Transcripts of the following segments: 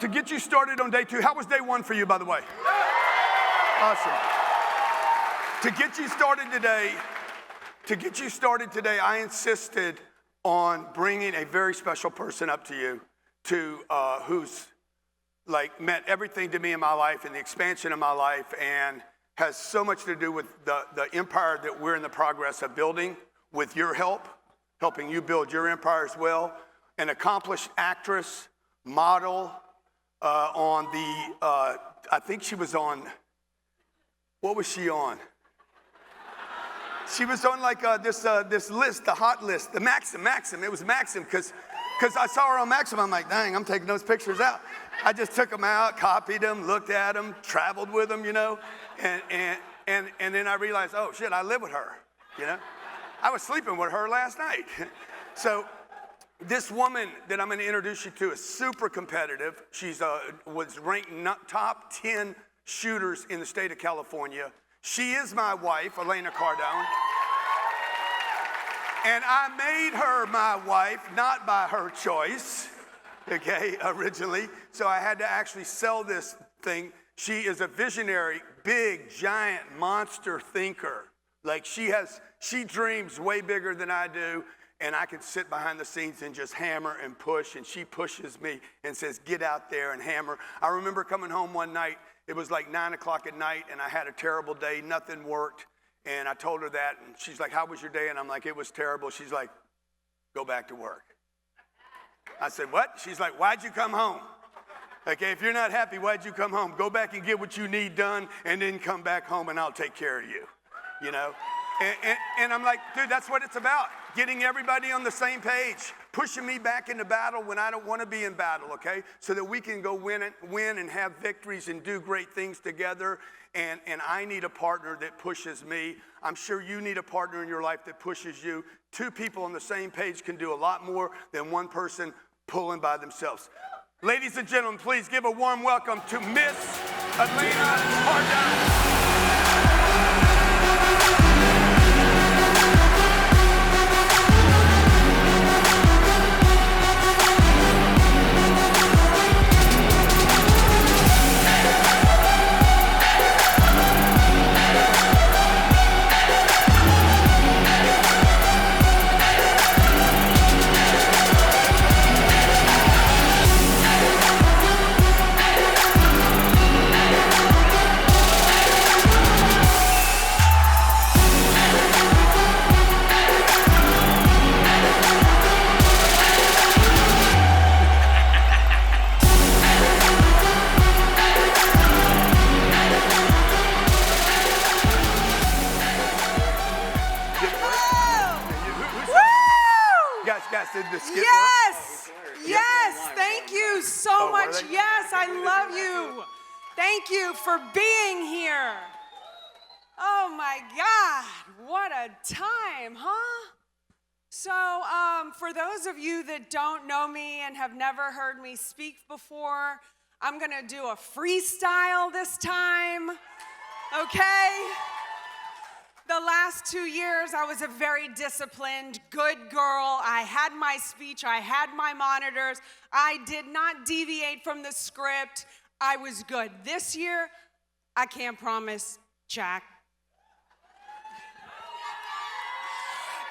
to get you started on day 2, how was day 1 for you, by the way? Awesome. To get you started today, I insisted on bringing a very special person up to you, who's like meant everything to me in my life and the expansion of my life, and has so much to do with the empire that we're in the progress of building with your help, helping you build your empire as well. An accomplished actress, model, on the, I think she was on, what was she on? She was on like this list, the hot list, the Maxim. It was Maxim, because I saw her on Maxim. I'm like, dang, I'm taking those pictures out. I just took them out, copied them, looked at them, traveled with them, and then I realized, oh shit, I live with her, I was sleeping with her last night. So this woman that I'm going to introduce you to is super competitive. She's was ranked top 10 shooters in the state of California. She is my wife, Elena Cardone. And I made her my wife, not by her choice, originally. So I had to actually sell this thing. She is a visionary, big, giant, monster thinker. Like she dreams way bigger than I do, and I can sit behind the scenes and just hammer and push, and she pushes me and says, get out there and hammer. I remember coming home one night, it was like 9 o'clock at night, and I had a terrible day, nothing worked, and I told her that, and she's like, how was your day? And I'm like, it was terrible. She's like, go back to work. I said, what? She's like, why'd you come home? If you're not happy, why'd you come home? Go back and get what you need done, and then come back home, and I'll take care of you, And I'm like, dude, that's what it's about. Getting everybody on the same page, pushing me back into battle when I don't want to be in battle, so that we can go win and have victories and do great things together. And I need a partner that pushes me. I'm sure you need a partner in your life that pushes you. 2 people on the same page can do a lot more than one person pulling by themselves. Ladies and gentlemen, please give a warm welcome to Miss Elena Cardone. Did the skit work? Yes, thank you so much. Yes, I love you. Thank you for being here. Oh my God, what a time, huh? So for those of you that don't know me and have never heard me speak before, I'm gonna do a freestyle this time, okay? The last 2 years, I was a very disciplined, good girl. I had my speech, I had my monitors. I did not deviate from the script. I was good. This year, I can't promise jack.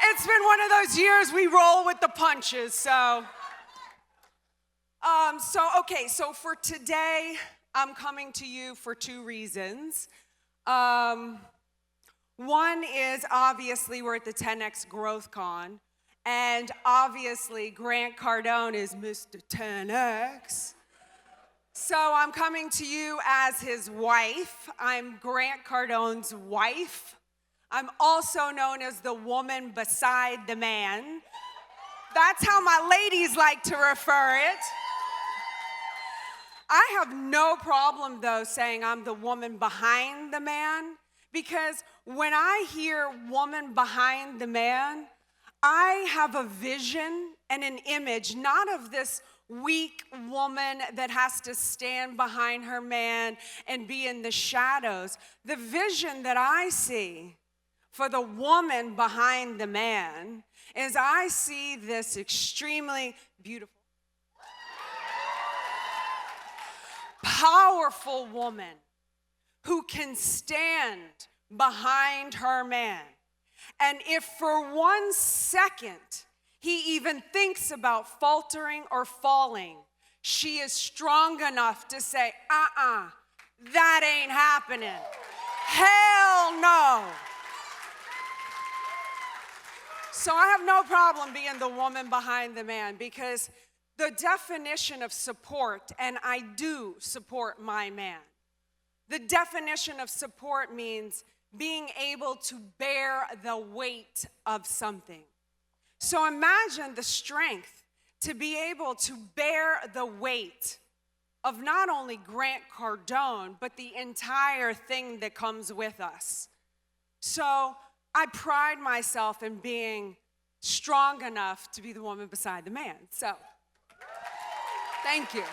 It's been one of those years we roll with the punches, so for today, I'm coming to you for 2 reasons. One is obviously we're at the 10X Growth Con, and obviously Grant Cardone is Mr. 10X. So I'm coming to you as his wife. I'm Grant Cardone's wife. I'm also known as the woman beside the man. That's how my ladies like to refer it. I have no problem, though, saying I'm the woman behind the man, because when I hear woman behind the man, I have a vision and an image, not of this weak woman that has to stand behind her man and be in the shadows. The vision that I see for the woman behind the man is I see this extremely beautiful. powerful woman who can stand behind her man. And if for 1 second he even thinks about faltering or falling, she is strong enough to say, that ain't happening. Hell no. So I have no problem being the woman behind the man, because the definition of support, and I do support my man, the definition of support means being able to bear the weight of something. So imagine the strength to be able to bear the weight of not only Grant Cardone, but the entire thing that comes with us. So I pride myself in being strong enough to be the woman beside the man. So, thank you.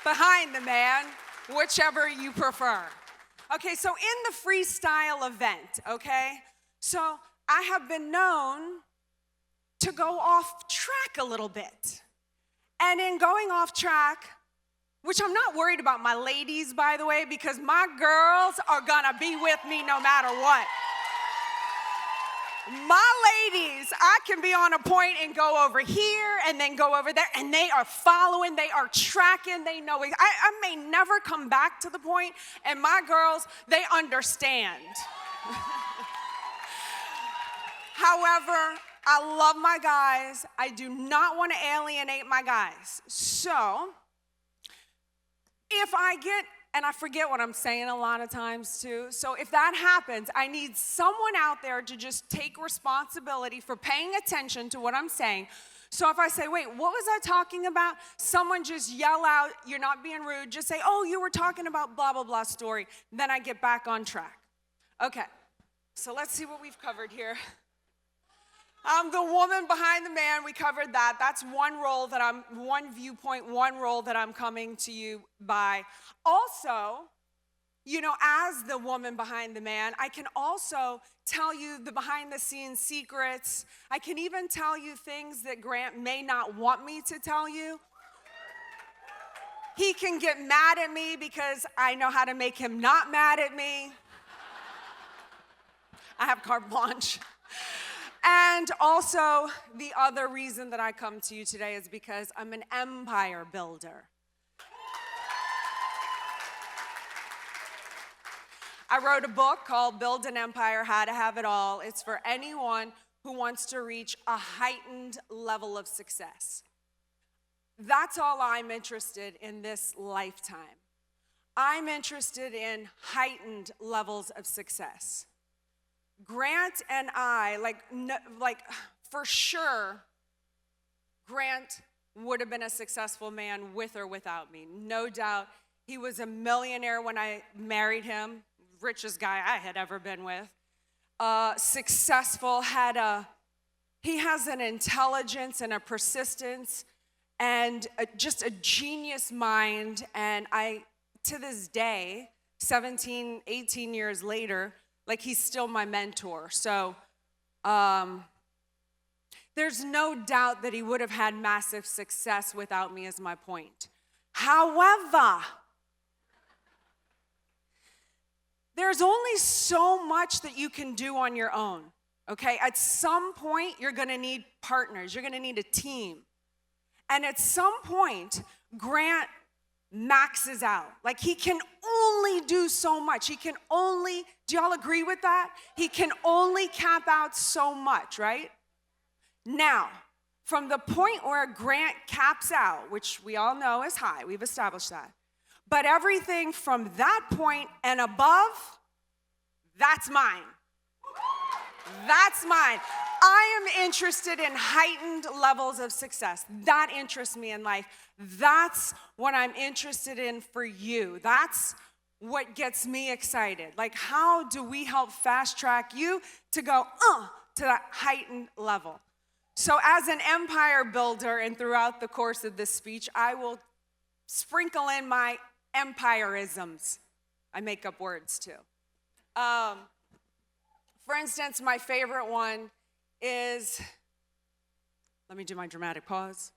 Behind the man, whichever you prefer. Okay, so in the freestyle event, okay, so I have been known to go off track a little bit. And in going off track, which I'm not worried about my ladies, by the way, because my girls are gonna be with me no matter what. My ladies, I can be on a point and go over here and then go over there, and they are following, they are tracking, they know. I may never come back to the point, and my girls, they understand. However, I love my guys. I do not want to alienate my guys. So, if I get, and I forget what I'm saying a lot of times too, so if that happens, I need someone out there to just take responsibility for paying attention to what I'm saying. So if I say, wait, what was I talking about? Someone just yell out, you're not being rude, just say, oh, you were talking about blah, blah, blah story. Then I get back on track. Okay, so let's see what we've covered here. I'm the woman behind the man. We covered that. That's one viewpoint, one role that I'm coming to you by. Also, you know, as the woman behind the man, I can also tell you the behind the scenes secrets. I can even tell you things that Grant may not want me to tell you. He can get mad at me because I know how to make him not mad at me. I have carte blanche. And also, the other reason that I come to you today is because I'm an empire builder. I wrote a book called Build an Empire, How to Have It All. It's for anyone who wants to reach a heightened level of success. That's all I'm interested in this lifetime. I'm interested in heightened levels of success. Grant and I, for sure, Grant would have been a successful man with or without me. No doubt. He was a millionaire when I married him, richest guy I had ever been with. Successful, he has an intelligence and a persistence and just a genius mind. And to this day, 17, 18 years later, he's still my mentor. So there's no doubt that he would have had massive success without me, is my point. However, there's only so much that you can do on your own, okay? At some point, you're gonna need partners. You're gonna need a team. And at some point, Grant maxes out. He can only do so much. He can only, do y'all agree with that? He can only cap out so much, right? Now, from the point where Grant caps out, which we all know is high, we've established that, but everything from that point and above, that's mine. That's mine. I am interested in heightened levels of success. That interests me in life. That's what I'm interested in for you. That's what gets me excited. How do we help fast track you to go to that heightened level? So as an empire builder, and throughout the course of this speech, I will sprinkle in my empirisms. I make up words too. For instance, my favorite one is, let me do my dramatic pause.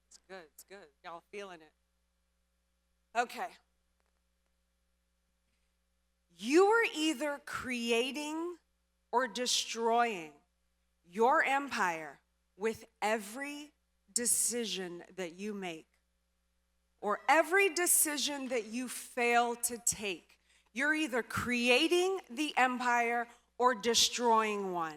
It's good. It's good. Y'all feeling it. Okay. You are either creating or destroying your empire with every decision that you make, or every decision that you fail to take. You're either creating the empire or destroying one.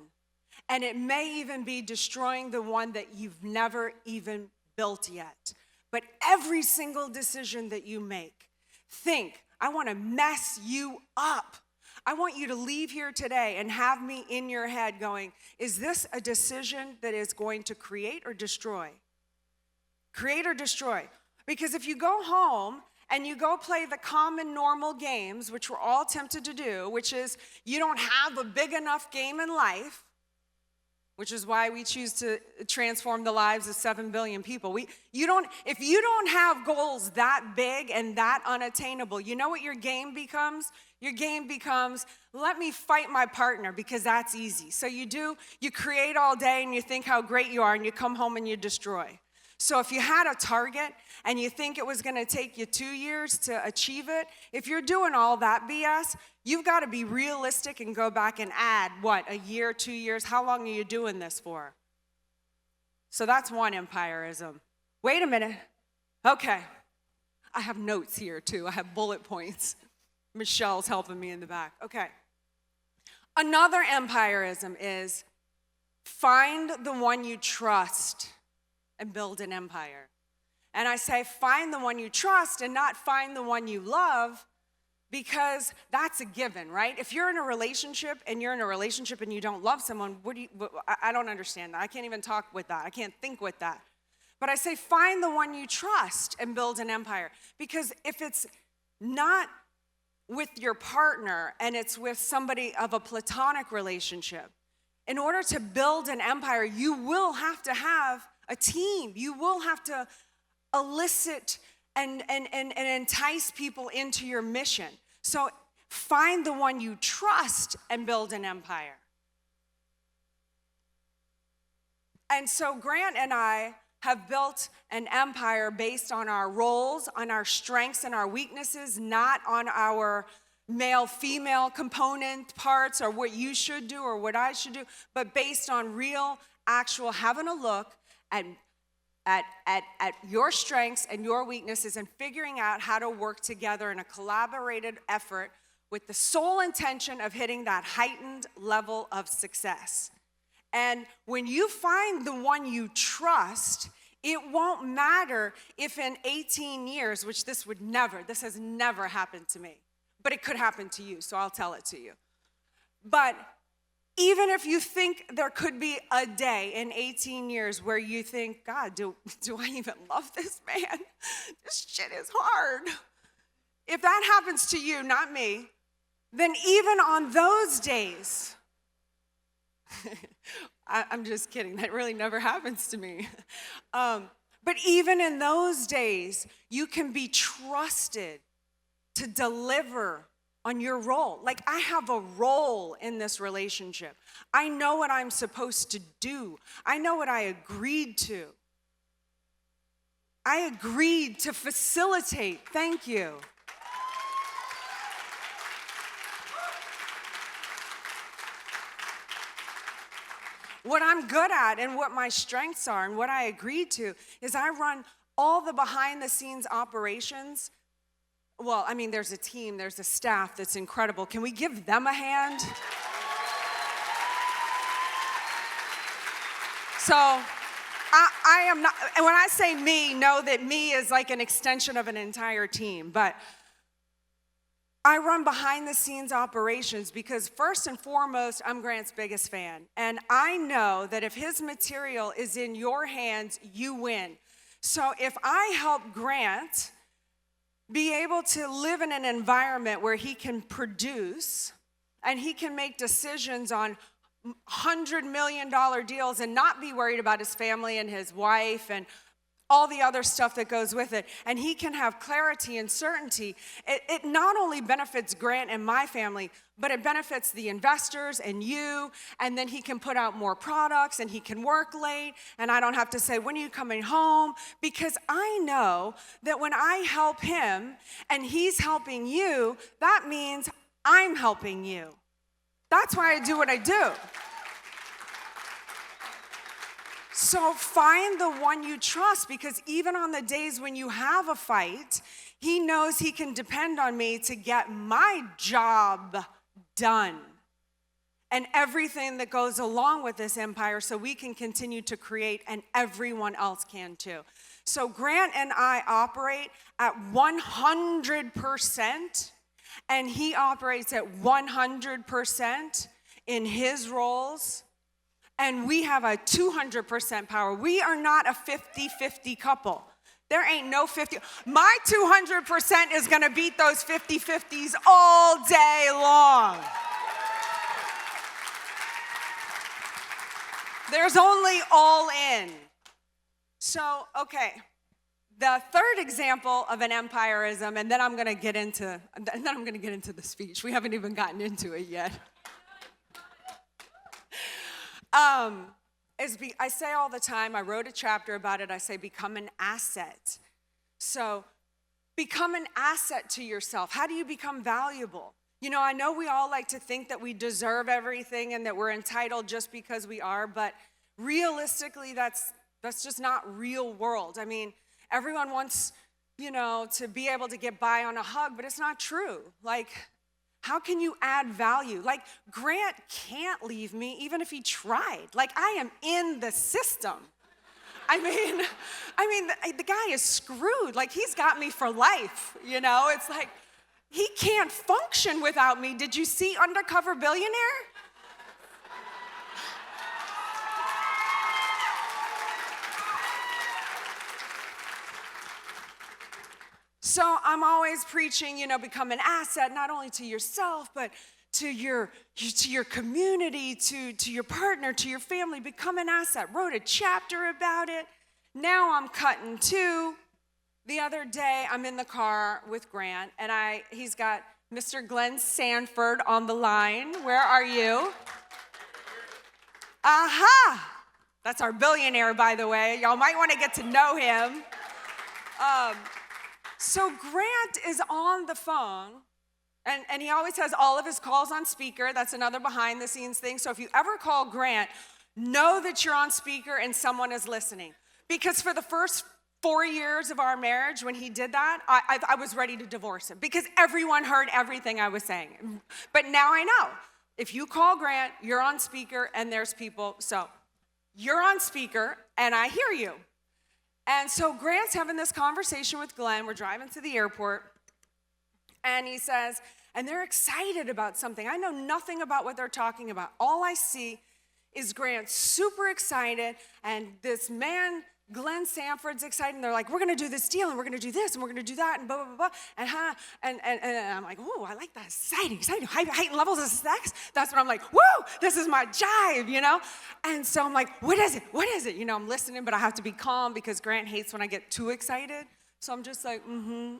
And it may even be destroying the one that you've never even built yet. But every single decision that you make, think, I want to mess you up. I want you to leave here today and have me in your head going, is this a decision that is going to create or destroy? Create or destroy? Because if you go home and you go play the common normal games, which we're all tempted to do, which is you don't have a big enough game in life, which is why we choose to transform the lives of 7 billion people. If you don't have goals that big and that unattainable, you know what your game becomes? Your game becomes, let me fight my partner because that's easy. So you create all day and you think how great you are and you come home and you destroy. So if you had a target and you think it was going to take you 2 years to achieve it, if you're doing all that BS, you've got to be realistic and go back and add, a year, 2 years? How long are you doing this for? So that's one empirism. Wait a minute. Okay. I have notes here too. I have bullet points. Michelle's helping me in the back. Okay. Another empirism is find the one you trust and build an empire. And I say find the one you trust and not find the one you love, because that's a given, right? If you're in a relationship and you don't love someone, I don't understand that. I can't even talk with that. I can't think with that. But I say find the one you trust and build an empire. Because if it's not with your partner and it's with somebody of a platonic relationship, in order to build an empire, you will have to have a team. You will have to elicit and entice people into your mission. So find the one you trust and build an empire. And so Grant and I have built an empire based on our roles, on our strengths and our weaknesses, not on our male-female component parts or what you should do or what I should do, but based on real, actual having a look at your strengths and your weaknesses and figuring out how to work together in a collaborated effort with the sole intention of hitting that heightened level of success. And when you find the one you trust, it won't matter if in 18 years, which this has never happened to me, but it could happen to you, so I'll tell it to you. But even if you think there could be a day in 18 years where you think, God, do I even love this man? This shit is hard. If that happens to you, not me, then even on those days, I'm just kidding. That really never happens to me. But even in those days, you can be trusted to deliver on your role. Like, I have a role in this relationship. I know what I'm supposed to do. I know what I agreed to. I agreed to facilitate. Thank you. What I'm good at and what my strengths are and what I agreed to is I run all the behind-the-scenes operations. Well, I mean, there's a team, there's a staff that's incredible. Can we give them a hand? So I am not, and when I say me, know that me is like an extension of an entire team. But I run behind the scenes operations because first and foremost, I'm Grant's biggest fan. And I know that if his material is in your hands, you win. So if I help Grant be able to live in an environment where he can produce and he can make decisions on $100 million deals and not be worried about his family and his wife and all the other stuff that goes with it, and he can have clarity and certainty. It not only benefits Grant and my family, but it benefits the investors and you, and then he can put out more products, and he can work late, and I don't have to say, when are you coming home? Because I know that when I help him and he's helping you, that means I'm helping you. That's why I do what I do. So find the one you trust, because even on the days when you have a fight, he knows he can depend on me to get my job done and everything that goes along with this empire so we can continue to create and everyone else can too. So Grant and I operate at 100%, and he operates at 100% in his roles. And we have a 200% power. We are not a 50-50 couple. There ain't no 50. My 200% is gonna beat those 50-50s all day long. There's only all in. So, okay, the third example of an empirism, and then I'm gonna get into the speech. We haven't even gotten into it yet. I say all the time, I wrote a chapter about it, I say become an asset. So become an asset to yourself. How do you become valuable? You know, I know we all like to think that we deserve everything and that we're entitled just because we are, but realistically, that's just not real world. I mean, everyone wants, you know, to be able to get by on a hug, but it's not true. Like, how can you add value? Like, Grant can't leave me even if he tried. Like, I am in the system. I mean, the guy is screwed. Like, he's got me for life, you know? It's like, he can't function without me. Did you see Undercover Billionaire? So I'm always preaching, you know, become an asset, not only to yourself, but to your community, to your partner, to your family. Become an asset. Wrote a chapter about it. Now I'm cutting two. The other day, I'm in the car with Grant, and he's got Mr. Glenn Sanford on the line. Where are you? Aha! That's our billionaire, by the way. Y'all might want to get to know him. So Grant is on the phone, and he always has all of his calls on speaker. That's another behind-the-scenes thing. So if you ever call Grant, know that you're on speaker and someone is listening. Because for the first 4 years of our marriage, when he did that, I was ready to divorce him because everyone heard everything I was saying. But now I know. If you call Grant, you're on speaker, and there's people. So you're on speaker, and I hear you. And so Grant's having this conversation with Glenn. We're driving to the airport, and he says, and they're excited about something. I know nothing about what they're talking about. All I see is Grant super excited, and this man, Glenn Sanford's excited, and they're like, we're gonna do this deal, and we're gonna do this, and we're gonna do that, and blah, blah, blah, and I'm like, whoa, I like that, exciting, heightened levels of sex. That's when I'm like, whoa, this is my jive, you know? And so I'm like, what is it? You know, I'm listening, but I have to be calm because Grant hates when I get too excited. So I'm just like, And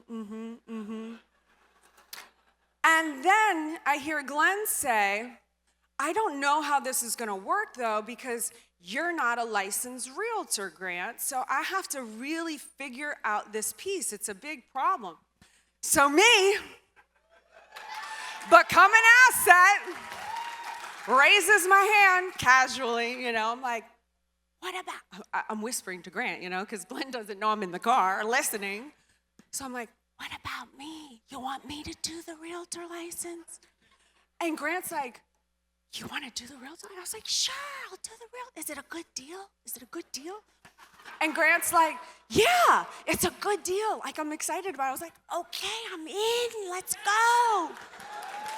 then I hear Glenn say, I don't know how this is gonna work though, because you're not a licensed realtor, Grant, so I have to really figure out this piece. It's a big problem. So me, become an asset, raises my hand casually, you know, I'm like, what about, I'm whispering to Grant, you know, because Glenn doesn't know I'm in the car listening. So I'm like, what about me? You want me to do the realtor license? And Grant's like, you want to do the realtor? I was like, sure, I'll do the realtor. Is it a good deal? And Grant's like, yeah, it's a good deal. Like, I'm excited about it. I was like, okay, I'm in, let's go.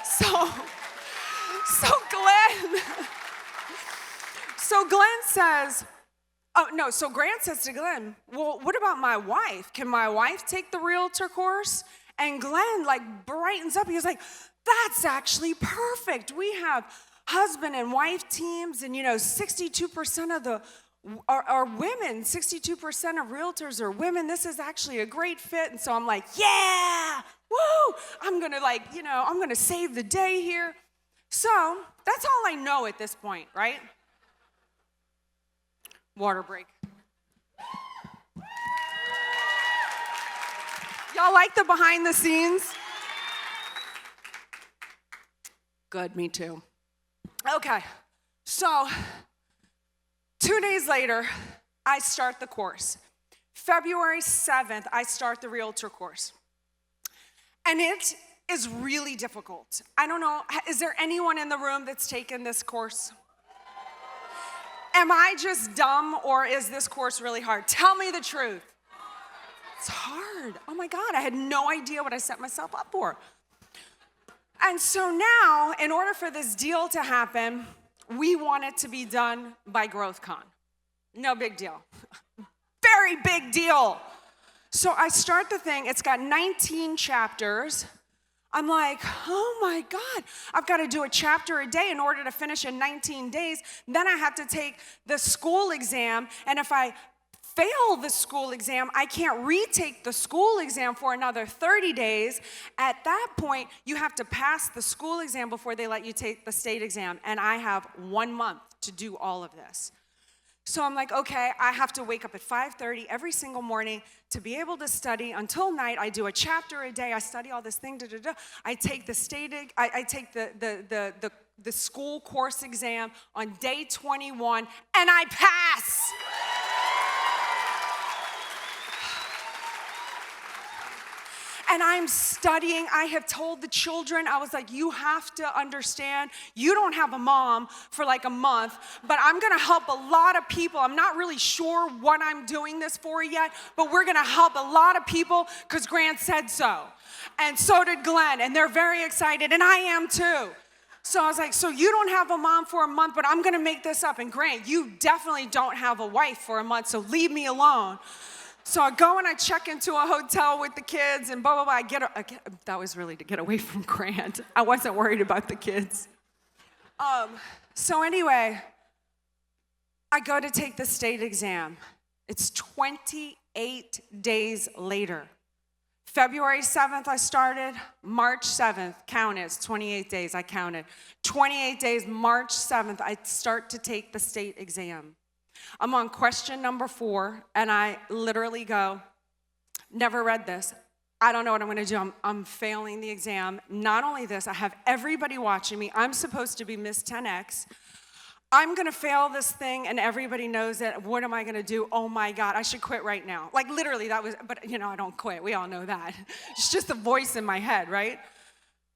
So Glenn says, so Grant says to Glenn, well, what about my wife? Can my wife take the realtor course? And Glenn like brightens up. He was like, that's actually perfect. We have husband and wife teams, and you know, 62% of the are women. 62% of realtors are women. This is actually a great fit. And so I'm like, yeah, woo, I'm gonna I'm gonna save the day here. So that's all I know at this point, right? Water break. Y'all like the behind the scenes? Good, me too. Okay, so 2 days later, I start the course. February 7th, I start the Realtor course. And it is really difficult. I don't know, is there anyone in the room that's taken this course? Am I just dumb, or is this course really hard? Tell me the truth. It's hard. Oh my God, I had no idea what I set myself up for. And so now, in order for this deal to happen, we want it to be done by GrowthCon. No big deal. Very big deal. So I start the thing. It's got 19 chapters. I'm like, oh my God, I've got to do a chapter a day in order to finish in 19 days. Then I have to take the school exam. And if I fail the school exam, I can't retake the school exam for another 30 days. At that point, you have to pass the school exam before they let you take the state exam. And I have 1 month to do all of this. So I'm like, okay, I have to wake up at 5:30 every single morning to be able to study until night. I do a chapter a day. I study all this thing. I take the I take the school course exam on day 21, and I pass. And I'm studying. I have told the children, I was like, you have to understand, you don't have a mom for like a month, but I'm gonna help a lot of people. I'm not really sure what I'm doing this for yet, but we're gonna help a lot of people because Grant said so. And so did Glenn, and they're very excited, and I am too. So I was like, so you don't have a mom for a month, but I'm gonna make this up. And Grant, you definitely don't have a wife for a month, so leave me alone. So I go and I check into a hotel with the kids and blah, blah, blah. That was really to get away from Grant. I wasn't worried about the kids. So anyway, I go to take the state exam. It's 28 days later. February 7th, I started. March 7th, counted. It's 28 days, I counted. 28 days, March 7th, I start to take the state exam. I'm on question number 4, and I literally go, never read this. I don't know what I'm gonna do. I'm failing the exam. Not only this, I have everybody watching me. I'm supposed to be Miss 10X. I'm gonna fail this thing, and everybody knows it. What am I gonna do? Oh my God, I should quit right now. Like literally that was, but I don't quit. We all know that. It's just a voice in my head, right?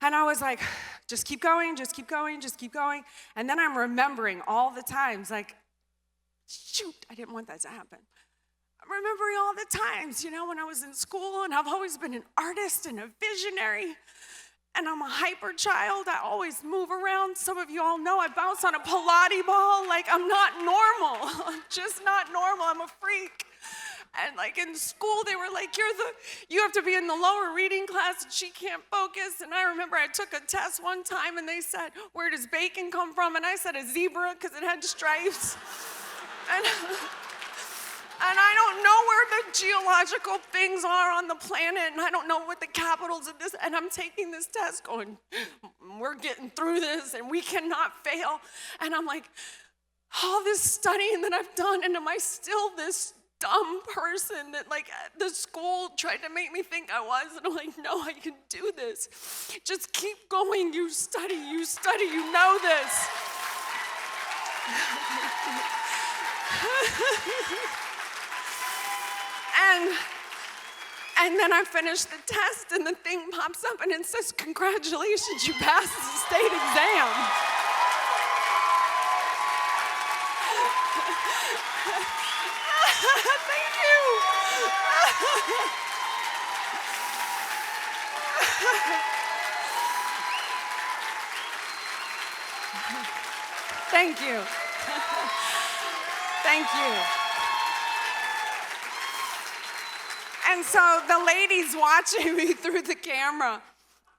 And I was like, just keep going, just keep going, just keep going. And then I'm remembering all the times, like, shoot, I didn't want that to happen. I'm remembering all the times, when I was in school, and I've always been an artist and a visionary, and I'm a hyper child. I always move around. Some of you all know I bounce on a Pilates ball. Like, I'm not normal. I'm just not normal. I'm a freak. And like in school, they were like, you have to be in the lower reading class, and she can't focus. And I remember I took a test one time, and they said, where does bacon come from? And I said a zebra, because it had stripes. And I don't know where the geological things are on the planet, and I don't know what the capitals of this, and I'm taking this test going, we're getting through this, and we cannot fail. And I'm like, all this studying that I've done, and am I still this dumb person that like the school tried to make me think I was? And I'm like, no, I can do this. Just keep going, you study, you know this. And then I finish the test, and the thing pops up, and it says, congratulations, you passed the state exam. Thank you. Thank you. Thank you. And so the lady's watching me through the camera,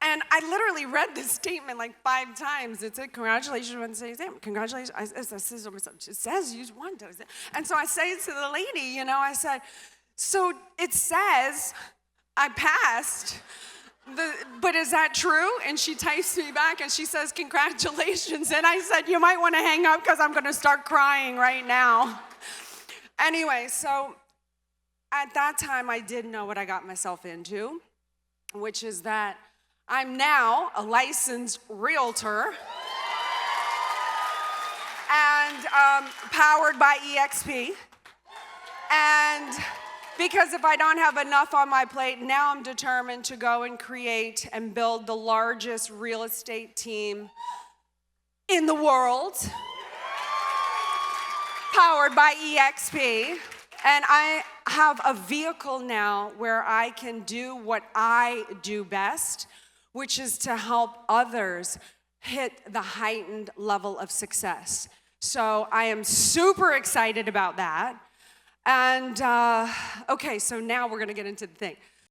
And I literally read this statement like 5 times. It said, congratulations on today's exam. Congratulations. It says use one. And so I say to the lady, I said, so it says I passed, but is that true? And she types me back and she says, congratulations. And I said, you might want to hang up because I'm going to start crying right now. Anyway, so at that time, I did know what I got myself into, which is that I'm now a licensed realtor and powered by EXP. And because if I don't have enough on my plate, now I'm determined to go and create and build the largest real estate team in the world, powered by EXP. And I have a vehicle now where I can do what I do best, which is to help others hit the heightened level of success. So I am super excited about that. And okay, so now we're gonna get into the thing.